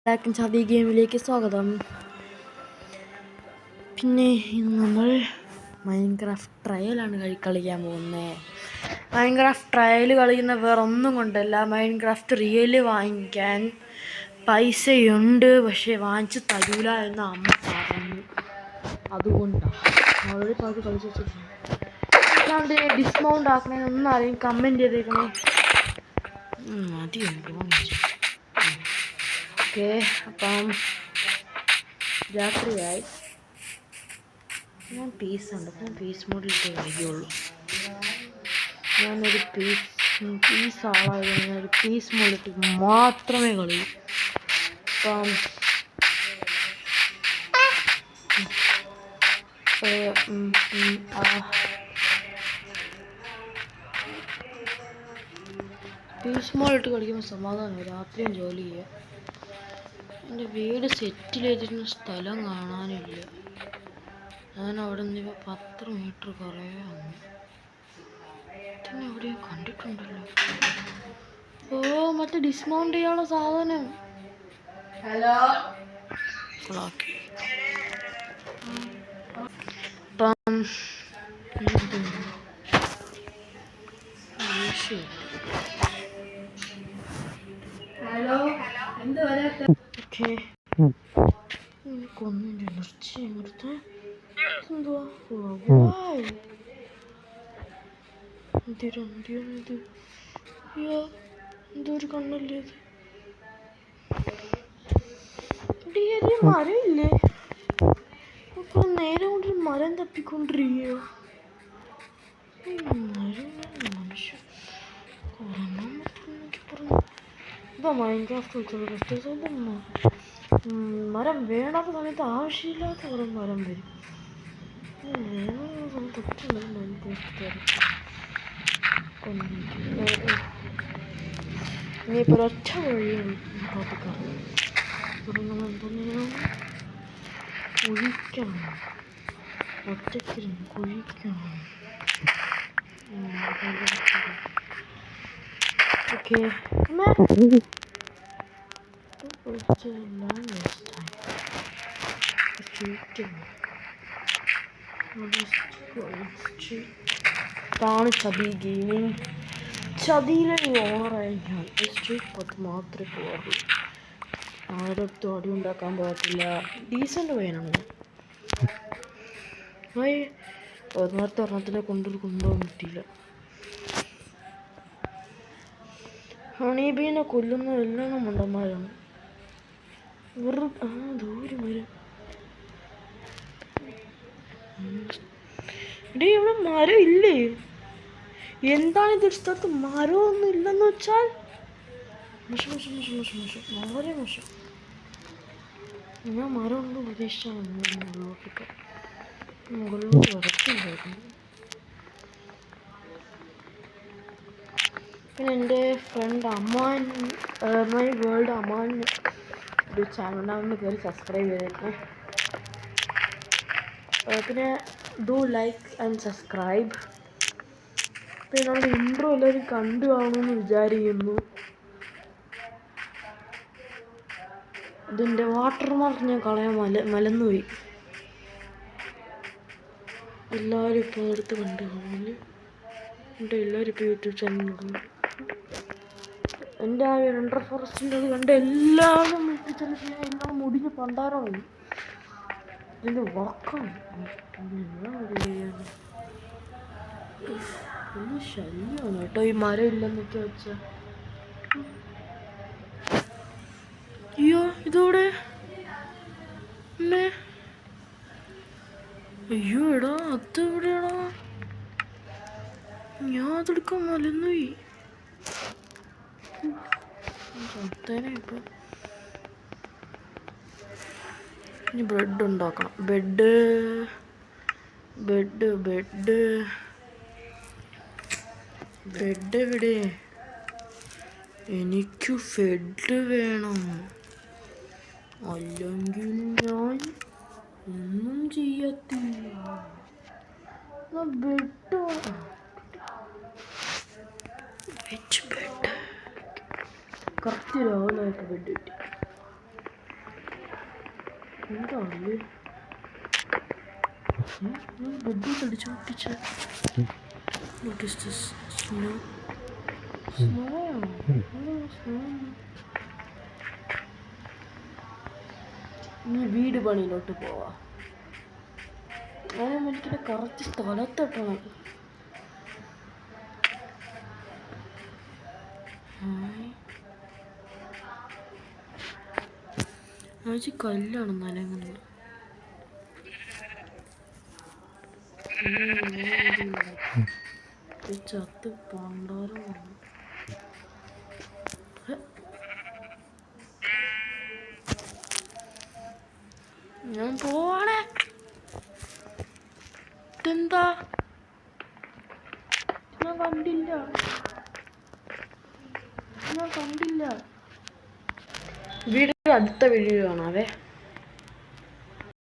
എല്ലാവർക്കും ചതി ഗെയിമിലേക്ക് സ്വാഗതം. പിന്നെ ഇന്ന് നമ്മൾ മൈൻക്രാഫ്റ്റ് ട്രയലാണ് കളിക്കാൻ പോകുന്നത്. മൈൻക്രാഫ്റ്റ് ട്രയൽ കളിക്കുന്ന വേറെ ഒന്നും കൊണ്ടല്ല, മൈൻക്രാഫ്റ്റ് റിയൽ വാങ്ങിക്കാൻ പൈസയുണ്ട്, പക്ഷെ വാങ്ങിച്ച് തരൂല എന്ന് അമ്മ പറഞ്ഞു. അതുകൊണ്ടാണ് ഓൾറെഡി പാട്ട് കളിച്ച് വെച്ചിട്ടുണ്ട്. അല്ലാണ്ട് ഡിസ്കൗണ്ട് ആക്കണേന്നൊന്നും ആരെയും കമൻറ്റ് ചെയ്തേക്കണേ. മതിയുണ്ട് വാങ്ങിച്ചു. ഓക്കെ, അപ്പം രാത്രിയായി. ഞാൻ പീസ് മോഡിലിട്ടേ കളിക്കുള്ളൂ. ഞാനൊരു പീസ് ആളായത് ഞാനൊരു പീസ് മോഡിലിട്ട് മാത്രമേ കളിക്കൂ. അപ്പം പീസ് മോഡിലിട്ട് കളിക്കുമ്പോൾ സമാധാനമാണ്. രാത്രിയും ജോലി ചെയ്യുക. എൻ്റെ വീട് സെറ്റിൽ ചെയ്തിരുന്ന സ്ഥലം കാണാനില്ല. ഞാൻ അവിടെ നിന്ന് ഇപ്പോൾ 10 മീറ്റർ കുറേ വന്നു. പിന്നെ എവിടെയും കണ്ടിട്ടുണ്ടല്ലോ. ഓ, മറ്റേ ഡിസ്മൗണ്ട് ചെയ്യാനുള്ള സാധനം. ഹലോ, അപ്പം ഓക്കെ, കൊന്നിൻ്റെ നിർച്ചി നിർത്ത്. എന്തുവാ ഇത്? എന്തൊരു കണ്ണല്ലേ ഇത്? ഇവിടെ മരമില്ലേ? ഇപ്പൊ നേരെ കൊണ്ടൊരു മരം തപ്പിക്കൊണ്ടിരിക്കുകയോ? മനുഷ്യ ഇതാ മൈൻക്രാഫ്റ്റ് കളിച്ചത്. മരം വേണ്ടാത്ത സമയത്ത് ആവശ്യമില്ലാത്ത കുറേ മരം വരും. ഇനിയിപ്പോൾ ഒരൊറ്റ വഴിയാണ് കുഴിക്കണം. ഒറ്റക്കിരുന്ന് കുഴിക്കണം. ഓക്കെ, ഇതാണ് ചതി ഗെയിമിങ്. ചതിയിലെ ഓണറായി ഞാൻ. സ്ട്രീറ്റ് പോട്ട് മാത്രമേ പോകാറുള്ളൂ. ആരടുത്തും അടി ഉണ്ടാക്കാൻ പോകത്തില്ല. ഡീസൻ്റ് പയ്യനാണ് ഞാൻ. നേരത്തെ ഒരെണ്ണത്തിനെ കൊണ്ടുപോകാൻ പറ്റിയില്ല. ഹണീബീനെ കൊല്ലുന്ന എല്ലാം മണ്ടന്മാരാണ്. ദൂരം വരും. ഇവിടെ മരം ഇല്ലേ? എന്താണ് ഇതൊരു സ്ഥലത്ത് മരമൊന്നും ഇല്ലെന്ന് വെച്ചാൽ വളരെ മോശം. ഞാൻ മരം കൊണ്ട് പ്രതീക്ഷിച്ചാണ് മുകളിലോട്ട് വരച്ചുണ്ടായിരുന്നു. പിന്നെ എൻ്റെ ഫ്രണ്ട് അമ്മാൻ, മൈ വേൾഡ് അമ്മാൻ ഒരു ചാനലിനൊന്ന് കയറി സബ്സ്ക്രൈബ് ചെയ്തേക്കണേ. പിന്നെ ഡു ലൈക്ക് ആൻഡ് സബ്സ്ക്രൈബ്. പിന്നെ നമ്മുടെ ഇൻട്രോ എല്ലാവരും കണ്ടു കാണുമെന്ന് വിചാരിക്കുന്നു. ഇതിൻ്റെ വാട്ടർമാർക്ക് ഞാൻ കളയാൻ മലന്നുപോയി. എല്ലാവരും ഇപ്പോൾ എടുത്ത് കണ്ടു കാണില്ല. എല്ലാവരും ഇപ്പോൾ യൂട്യൂബ് ചാനൽ നോക്കുന്നു. എൻ്റെ ആ റെൻഡർ ഫോറസ്റ്റിൻ്റെ അത് കണ്ട് എല്ലാവരും യൂട്യൂബ് ചാനൽ എല്ലാം മുടിഞ്ഞ് പണ്ടാരമായി. ഇതിൻ്റെ വർക്കാണ് വലിയ ശല്യമാണ് കേട്ടോ ഈ മരം ഇല്ലെന്നൊക്കെ വെച്ചാൽ. അയ്യോ, ഇതോടെ അയ്യോ എടാ, അത് എവിടെയാടാ? ഞാൻ അതെടുക്കാൻ മലന്നുപോയി. ചത്തേനെ ഇപ്പം. ഇനി ബ്രെഡ് ഉണ്ടാക്കണം. ബെഡ് എവിടെ? എനിക്ക് ഫെഡ് വേണം, അല്ലെങ്കിൽ ഞാൻ ഒന്നും ചെയ്യത്തില്ല. ബെഡ് കറക്റ്റ് രാവിലെ ബെഡ് കിട്ടി. എന്താണ് ബെഡ് അടിച്ചു പൊട്ടിച്ച സ്നോ സ്നോയാണോ? ഇനി വീട് പണിയിലോട്ട് പോവാ. അതായത് എനിക്കിത് കറക്റ്റ് സ്ഥലത്തെട്ടണം. ആഴ്ച കല്ലാണ് നനങ്ങുന്നത്. ചത്ത് പണ്ടാരം വന്നു. ഞാൻ പോവാണേ. ഇതെന്താ ഞാൻ കണ്ടില്ല. വീഡിയോ അടുത്ത വീഡിയോ കാണാവേ.